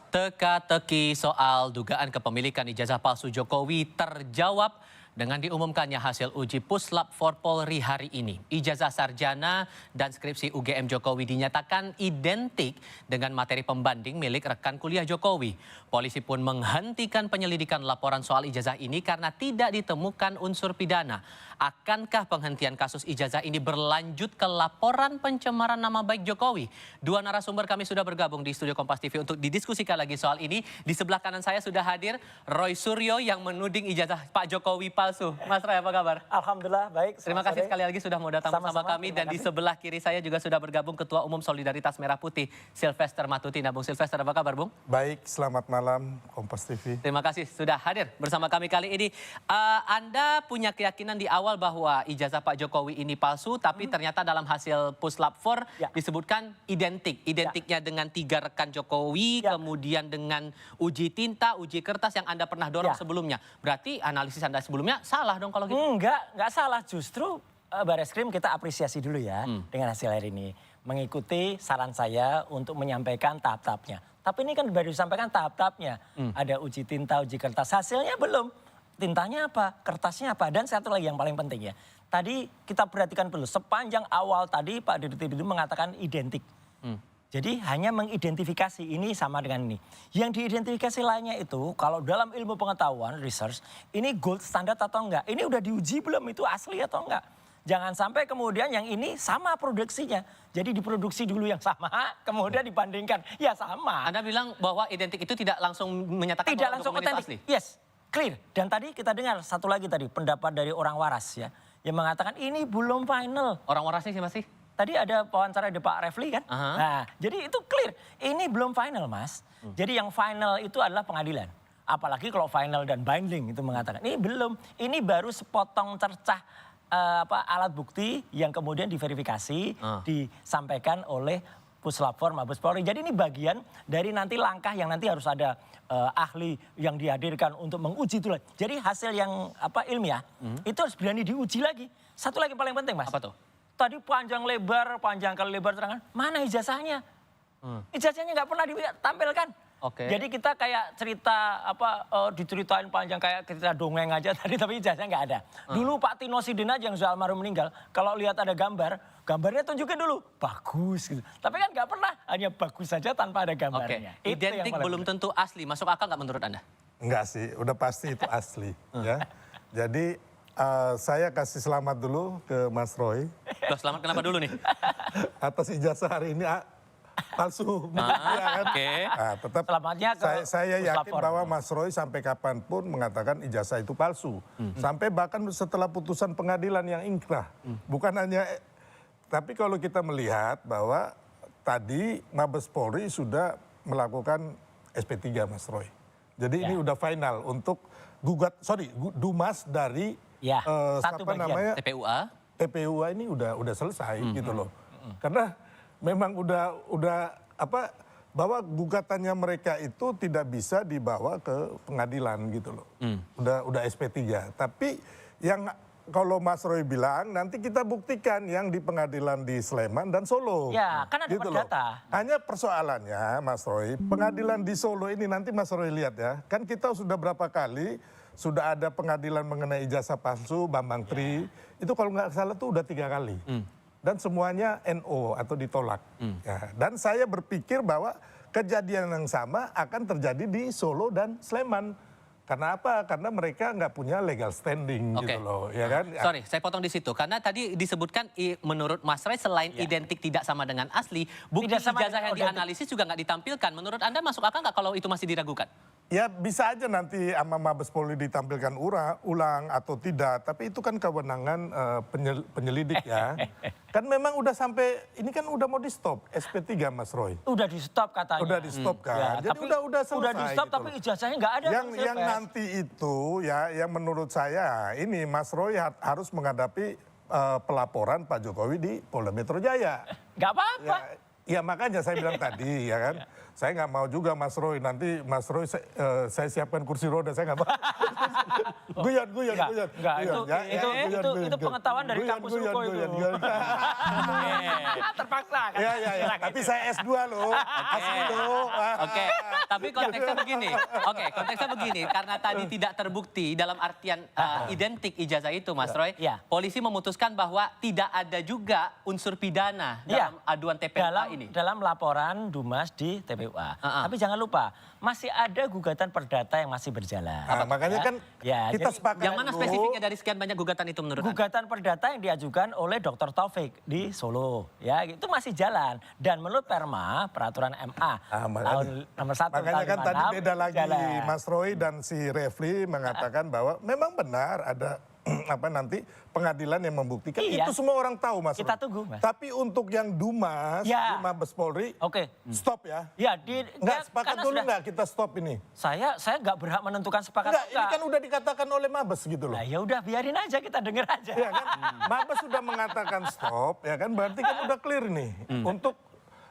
Teka-teki soal dugaan kepemilikan ijazah palsu Jokowi terjawab dengan diumumkannya hasil uji Puslap for Polri hari ini. Ijazah sarjana dan skripsi UGM Jokowi dinyatakan identik dengan materi pembanding milik rekan kuliah Jokowi. Polisi pun menghentikan penyelidikan laporan soal ijazah ini karena tidak ditemukan unsur pidana. Akankah penghentian kasus ijazah ini berlanjut ke laporan pencemaran nama baik Jokowi? Dua narasumber kami sudah bergabung di studio Kompas TV untuk didiskusikan lagi soal ini. Di sebelah kanan saya sudah hadir Roy Suryo yang menuding ijazah Pak Jokowi palsu. Mas Roy, apa kabar? Alhamdulillah, baik. Terima kasih sekali lagi sudah mau datang bersama kami. Dan di sebelah kiri saya juga sudah bergabung Ketua Umum Solidaritas Merah Putih, Silvester Matutina. Bung Silvester, apa kabar, Bung? Baik, selamat malam Kompas TV. Terima kasih sudah hadir bersama kami kali ini. Anda punya keyakinan di awal bahwa ijazah Pak Jokowi ini palsu, tapi ternyata dalam hasil Puslap 4 disebutkan identik. Identiknya dengan 3 rekan Jokowi, kemudian dengan uji tinta, uji kertas yang Anda pernah dorong sebelumnya. Berarti analisis Anda sebelumnya salah dong kalau gitu? Enggak salah. Justru Bareskrim kita apresiasi dulu ya dengan hasil hari ini. Mengikuti saran saya untuk menyampaikan tahap-tahapnya. Tapi ini kan baru disampaikan tahap-tahapnya. Ada uji tinta, uji kertas. Hasilnya belum. Tintanya apa, kertasnya apa, dan satu lagi yang paling penting ya. Tadi kita perhatikan dulu, sepanjang awal tadi Pak Dirut itu mengatakan identik. Jadi hanya mengidentifikasi ini sama dengan ini. Yang diidentifikasi lainnya itu kalau dalam ilmu pengetahuan, research, ini gold standard atau enggak. Ini udah diuji belum itu asli atau enggak. Jangan sampai kemudian yang ini sama produksinya. Jadi diproduksi dulu yang sama, kemudian dibandingkan. Ya sama. Anda bilang bahwa identik itu tidak langsung menyatakan tidak bahwa langsung dokumen itu otentik. asli? Yes. Clear. Dan tadi kita dengar satu lagi tadi pendapat dari orang waras ya. Yang mengatakan ini belum final. Orang warasnya siapa sih? Tadi ada wawancara di Pak Refli kan. Nah jadi itu clear. Ini belum final mas. Jadi yang final itu adalah pengadilan. Apalagi kalau final dan binding itu mengatakan. Ini belum. Ini baru sepotong cercah alat bukti yang kemudian diverifikasi. Disampaikan oleh Puslap 4 Mabes Polri. Jadi ini bagian dari nanti langkah yang nanti harus ada ahli yang dihadirkan untuk menguji itu. Jadi hasil yang ilmiah itu harus berani diuji lagi. Satu lagi paling penting mas. Apa tuh? Tadi panjang kali lebar terangan. Mana ijazahnya? Ijazahnya nggak pernah ditampilkan. Jadi kita kayak cerita diceritain panjang kayak cerita dongeng aja tadi tapi ijazahnya nggak ada. Dulu Pak Tino Sidin aja yang sudah almarhum meninggal, kalau lihat ada gambarnya tunjukin dulu bagus gitu. Tapi kan nggak pernah, hanya bagus saja tanpa ada gambarnya. Identik belum tentu asli, masuk akal nggak menurut Anda? Enggak sih, udah pasti itu asli. Ya. Jadi saya kasih selamat dulu ke Mas Roy. Loh, selamat kenapa dulu nih? Atas ijazah hari ini palsu. Nah, tetap selamatnya saya yakin bahwa Mas Roy sampai kapanpun mengatakan ijazah itu palsu. Sampai bahkan setelah putusan pengadilan yang ingkrah. Bukan hanya, tapi kalau kita melihat bahwa tadi Mabes Polri sudah melakukan SP3 Mas Roy. Jadi ini udah final untuk Dumas dari TPUA ini udah selesai gitu loh. Karena memang bahwa gugatannya mereka itu tidak bisa dibawa ke pengadilan gitu loh. Udah SP3. Tapi yang kalau Mas Roy bilang nanti kita buktikan yang di pengadilan di Sleman dan Solo. Ya, kan ada gitu perdata. Hanya persoalannya Mas Roy, pengadilan di Solo ini nanti Mas Roy lihat ya. Kan kita sudah berapa kali sudah ada pengadilan mengenai ijazah palsu Bambang Tri. Itu kalau nggak salah tuh udah 3 kali. Dan semuanya NO atau ditolak. Ya, dan saya berpikir bahwa kejadian yang sama akan terjadi di Solo dan Sleman. Karena apa? Karena mereka nggak punya legal standing gitu loh. Ya kan? Sorry, saya potong di situ. Karena tadi disebutkan menurut Mas Roy selain identik tidak sama dengan asli, bukti ijazah yang dianalisis juga nggak ditampilkan. Menurut Anda masuk akal nggak kalau itu masih diragukan? Ya bisa aja nanti sama Mabes Polri ditampilkan ulang atau tidak. Tapi itu kan kewenangan penyelidik ya. Kan memang udah sampai, ini kan udah mau di stop SP3 Mas Roy. Udah di stop katanya. Udah di stop kan. Ya, jadi udah selesai. Udah di stop gitu tapi ijazahnya nggak ada. Yang nanti itu ya yang menurut saya ini Mas Roy harus menghadapi pelaporan Pak Jokowi di Polda Metro Jaya. Nggak apa-apa. Ya makanya saya bilang tadi ya kan. Saya nggak mau juga Mas Roy, nanti Mas Roy saya siapkan kursi roda, saya nggak mau. Guyon. Itu pengetahuan dari kampus Ruko itu. Terpaksa kan? Ya, tapi saya S2 loh. Oke. Tapi konteksnya begini. Oke, konteksnya begini. Karena tadi tidak terbukti dalam artian identik ijazah itu, Mas Roy. Iya. Polisi memutuskan bahwa tidak ada juga unsur pidana dalam aduan TPUA ini. Dalam laporan Dumas di TPUA. Tapi jangan lupa, masih ada gugatan perdata yang masih berjalan. Nah, makanya kan Ya, kita jadi sepakat Yang mana dulu. spesifiknya dari sekian banyak gugatan itu menurut Anda? Gugatan perdata yang diajukan oleh Dr. Taufik di Solo, ya itu masih jalan. Dan menurut Perma, peraturan MA tahun nomor 1 Makanya kan tadi beda lagi, jalan. Mas Roy dan si Refli mengatakan bahwa memang benar ada nanti pengadilan yang membuktikan. Iya. Itu semua orang tahu, Mas Kita Roy. tunggu, Mas. Tapi untuk yang Dumas, Ya. di Mabes Polri, Oke. stop ya. Ya, Nggak sepakat karena dulu sudah- nggak kita stop ini? Saya nggak berhak menentukan sepakat Enggak, atau ini kan udah dikatakan oleh Mabes gitu loh. Nah, ya udah biarin aja, kita denger aja. Ya kan, Mabes sudah mengatakan stop, ya kan, berarti kan udah clear nih untuk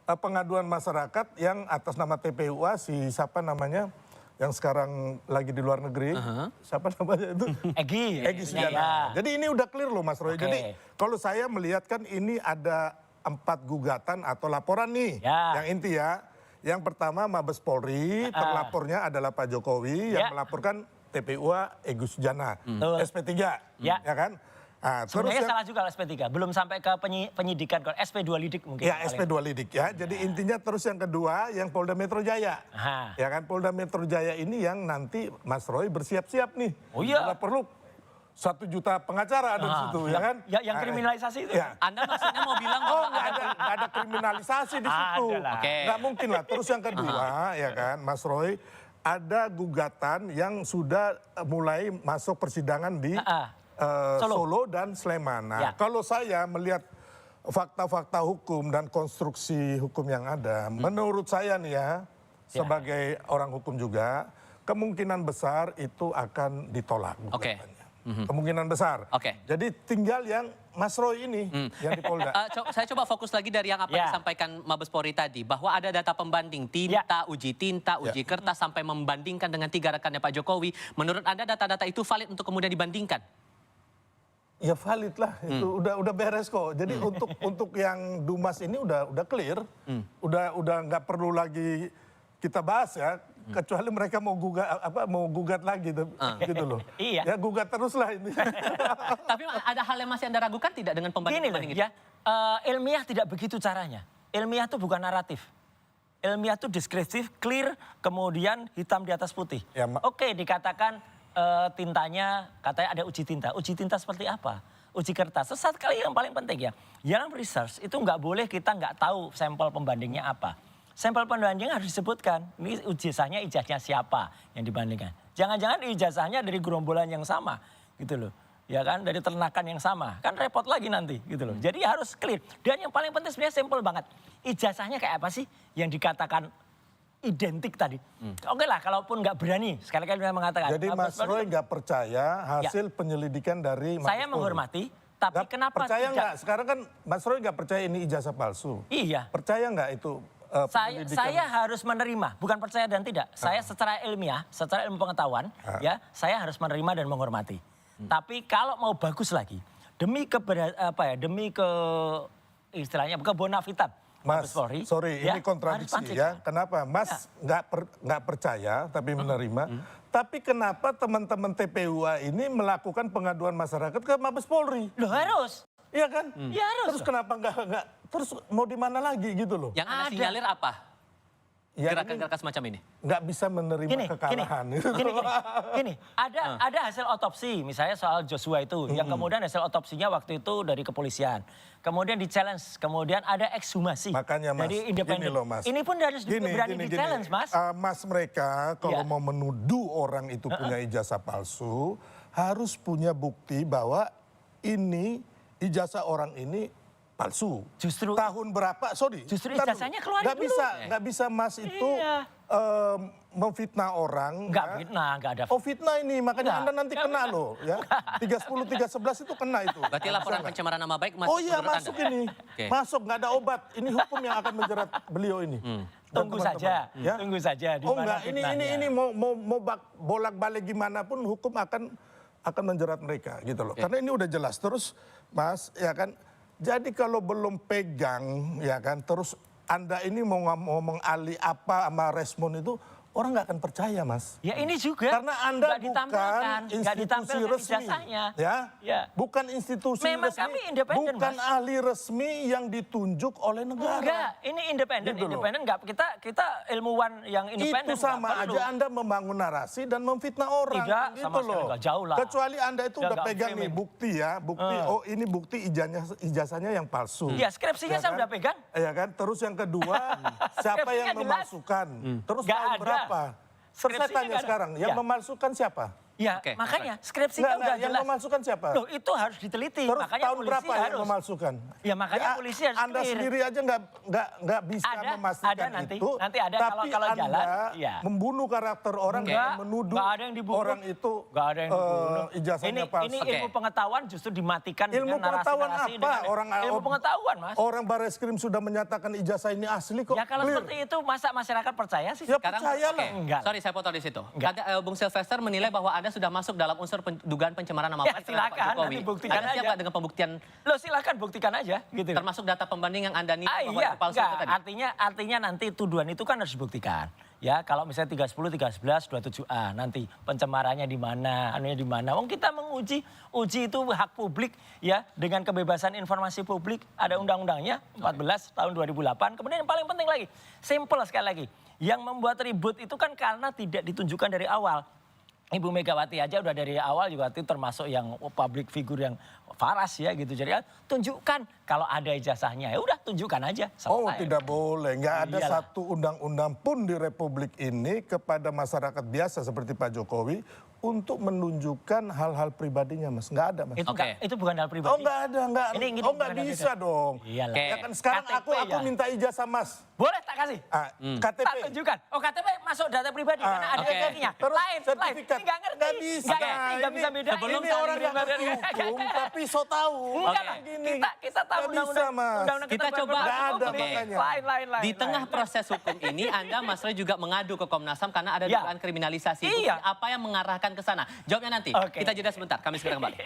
pengaduan masyarakat yang atas nama TPUA si siapa namanya yang sekarang lagi di luar negeri, siapa namanya itu? Egy. Egy Sujana. Ya. Jadi ini udah clear loh, Mas Roy. Oke. Jadi kalau saya melihat kan ini ada 4 gugatan atau laporan nih, Ya. yang inti ya. Yang pertama Mabes Polri, terlapornya adalah Pak Jokowi yang Ya. melaporkan TPUA Egy Sujana, Betul. SP3, Ya. kan? Nah, terus Sebenarnya yang, salah juga SP3, belum sampai ke penyidikan, SP2 lidik mungkin. ya SP2 lidik ya. Jadi intinya terus yang kedua yang Polda Metro Jaya. Aha. Ya kan Polda Metro Jaya ini yang nanti Mas Roy bersiap-siap nih. Oh iya. Bila perlu 1 juta pengacara ada di situ, ya kan? Yang kriminalisasi itu. Ya. Anda maksudnya mau bilang Oh, bahwa nggak ada kriminalisasi di situ. Ada lah. Oke. Nggak mungkin lah. Terus yang kedua, ya kan, Mas Roy, ada gugatan yang sudah mulai masuk persidangan di Solo dan Sleman. Nah, Ya. kalau saya melihat fakta-fakta hukum dan konstruksi hukum yang ada, menurut saya nih ya, sebagai orang hukum juga, kemungkinan besar itu akan ditolak. Oke. gugatannya. Kemungkinan besar. Oke. Jadi tinggal yang Mas Roy ini, yang di Polda. Saya coba fokus lagi dari yang apa Ya. disampaikan Mabes Polri tadi. Bahwa ada data pembanding tinta, uji kertas sampai membandingkan dengan 3 rekannya Pak Jokowi. Menurut Anda data-data itu valid untuk kemudian dibandingkan? Ya valid lah, itu udah beres kok. Jadi untuk yang Dumas ini udah clear, udah nggak perlu lagi kita bahas ya, kecuali mereka mau gugat lagi gitu loh. Iya. Ya gugat terus lah ini. Tapi ada hal yang masih Anda ragukan tidak dengan Gini loh, pembanding-pembanding itu? ya, ilmiah tidak begitu caranya. Ilmiah itu bukan naratif. Ilmiah itu deskriptif, clear, kemudian hitam di atas putih. Ya, Oke, dikatakan tintanya, katanya ada uji tinta. Uji tinta seperti apa? Uji kertas. Sesat kali yang paling penting ya. Dalam research itu nggak boleh kita nggak tahu sampel pembandingnya apa. Sampel pembandingnya harus disebutkan. Ini ijazahnya siapa yang dibandingkan. Jangan-jangan ijazahnya dari gerombolan yang sama gitu loh. Ya kan, dari ternakan yang sama. Kan repot lagi nanti gitu loh. Jadi harus clear. Dan yang paling penting sebenarnya simpel banget. Ijazahnya kayak apa sih yang dikatakan identik tadi. Oke lah, kalaupun nggak berani, sekali-kali saya mengatakan. Jadi Mas Roy nggak percaya hasil penyelidikan dari Mabes Saya Polri? menghormati, tapi Nggak kenapa percaya tidak? nggak? Sekarang kan Mas Roy nggak percaya ini ijazah palsu. Iya. Percaya nggak itu penyelidikan? Saya harus menerima, bukan percaya dan tidak. Saya secara ilmiah, secara ilmu pengetahuan, ya, saya harus menerima dan menghormati. Tapi kalau mau bagus lagi, demi istilahnya bukan bonafitat Mas, Mabes Polri, sorry, ya, ini kontradiksi harus ya. Kenapa? Mas nggak percaya tapi menerima. Tapi kenapa teman-teman TPUA ini melakukan pengaduan masyarakat ke Mabes Polri? Loh harus. Iya kan? Ya harus. Terus kenapa nggak? Terus mau di mana lagi gitu loh? Yang Anda Ada. sinyalir apa? Ya, Gerakan-gerakan semacam ini? nggak bisa menerima kekalahan. Gini, ada hasil otopsi, misalnya soal Joshua itu, yang kemudian hasil otopsinya waktu itu dari kepolisian, kemudian di challenge, kemudian ada ekshumasi Makanya Mas, dari independen. gini loh Mas. Ini pun harus berani di challenge, Mas. Mas mereka kalau Iya. mau menuduh orang itu punya ijazah palsu, harus punya bukti bahwa ini ijazah orang ini palsu. Justru Tahun berapa? Sorry. Justru Ntar ijazahnya dulu. keluarin dulu. Nggak bisa Mas itu Iya. memfitnah orang. Enggak ya. fitnah, enggak ada. Oh fitnah ini, makanya Enggak, Anda nanti enggak kena fitnah. loh. Ya. 310, 311 itu kena itu. Berarti laporan pencemaran nama baik masuk Oh iya menurut masuk Anda? ini. Oke. Masuk, nggak ada obat. Ini hukum yang akan menjerat beliau ini. Dan Tunggu teman-teman. saja, Ya? tunggu saja. Di Oh mana enggak, fitnahnya. ini mau bolak-balik gimana pun hukum akan menjerat mereka gitu loh. Karena ini udah jelas. Terus Mas, ya kan, jadi kalau belum pegang, ya kan, terus Anda ini mau ngomong alih apa sama respon itu, orang nggak akan percaya, Mas. Ya ini juga. Karena Anda nggak ditampilkan, bukan nggak institusi ditampilkan resmi. ijazahnya. Ya? Bukan institusi Memang resmi. kami independen, Bukan Mas. ahli resmi yang ditunjuk oleh negara. Enggak, ini independen, Gitu loh. independen enggak. Kita ilmuwan yang independen. Itu sama nggak perlu. aja Anda membangun narasi dan memfitnah orang. Tidak, gitu sama sekali loh. nggak, jauh lah. Kecuali Anda itu Udah udah nggak pegang nih framing. bukti ya, bukti oh ini bukti ijazahnya yang palsu. Ya, skripsinya saya udah pegang. Iya kan? Terus yang kedua, siapa Skripsinya yang jelas. memalsukan? Terus Nggak tahun ada. berapa? Terus saya Skripsinya tanya nggak ada. sekarang, yang Ya. memalsukan siapa? Ya, Oke, makanya skripsinya udah yang jelas. memalsukan siapa? Loh, itu harus diteliti. Terus Makanya tahun polisi berapa yang harus. memalsukan? Ya, makanya polisi harus Anda clear. sendiri aja nggak bisa Ada, memastikan ada nanti. itu. Nanti ada tapi kalau Anda jalan, ya. membunuh karakter orang Enggak, dan menuduh nggak ada yang dibunuh. orang itu Nggak ada yang dibunuh. ijazahnya palsu. Ini Oke. ilmu pengetahuan justru dimatikan Ilmu dengan pengetahuan narasi-narasi. apa? dengan- ilmu pengetahuan, Mas. Orang Barreskrim sudah menyatakan ijazah ini asli kok. Ya kalau clear. seperti itu masa masyarakat percaya sih? Ya Sekarang, percayalah. oke, Enggak. sorry saya potong di situ. Enggak. Ada Bung Sylvester menilai bahwa Anda sudah masuk dalam unsur dugaan pencemaran nama Ya, baik terhadap Pak silakan, Jokowi. nanti buktikan Anda siap aja. nggak dengan pembuktian Loh silakan buktikan aja gitu. termasuk data pembanding yang Anda nilai bahwa Iya, itu palsu enggak. itu tadi? Artinya nanti tuduhan itu kan harus dibuktikan. Ya, kalau misalnya 310, 311, 27A nanti pencemarannya di mana, anunya di mana. Wong kita menguji, uji itu hak publik ya dengan kebebasan informasi publik. Ada undang-undangnya 14 tahun 2008. Kemudian yang paling penting lagi, simple sekali lagi. Yang membuat ribut itu kan karena tidak ditunjukkan dari awal. Ibu Megawati aja udah dari awal juga itu termasuk yang public figure yang waras ya gitu. Jadi kan tunjukkan kalau ada ijazahnya ya udah tunjukkan aja. Oh Selesai. tidak boleh, nggak ada Iyalah. satu undang-undang pun di Republik ini kepada masyarakat biasa seperti Pak Jokowi untuk menunjukkan hal-hal pribadinya, Mas. Nggak ada, Mas. Itu, Oke. itu bukan hal pribadi. Oh nggak ada, nggak. Ini Oh nggak bukan hal bisa pribadi. dong. Iyalah. Oke. Ya kan sekarang KTP aku ya. minta ijazah Mas. Boleh tak kasih? KTP. Tak tunjukkan. Oh KTP masuk data pribadi karena ada oke. ijazahnya. Terus Lain. sertifikat. Ini nggak ngerti. Nggak bisa. Nggak ngerti, nggak bisa bedain. sebelum Ini orang nggak Nggak ngerti hukum, tapi so tahu. Enggak Oke. lah. Gini. Kita tahu Nggak bisa, undang-undang. Mas. Undang-undang Kita keterbukaan coba- Nggak ada publik. makanya. Lain. Di tengah proses hukum ini, Anda Mas Roy juga mengadu ke Komnas HAM karena ada Ya. dugaan kriminalisasi. Iya. Bukti apa yang mengarahkan ke sana? Jawabnya nanti. Oke. Kita jeda sebentar, kami segera kembali.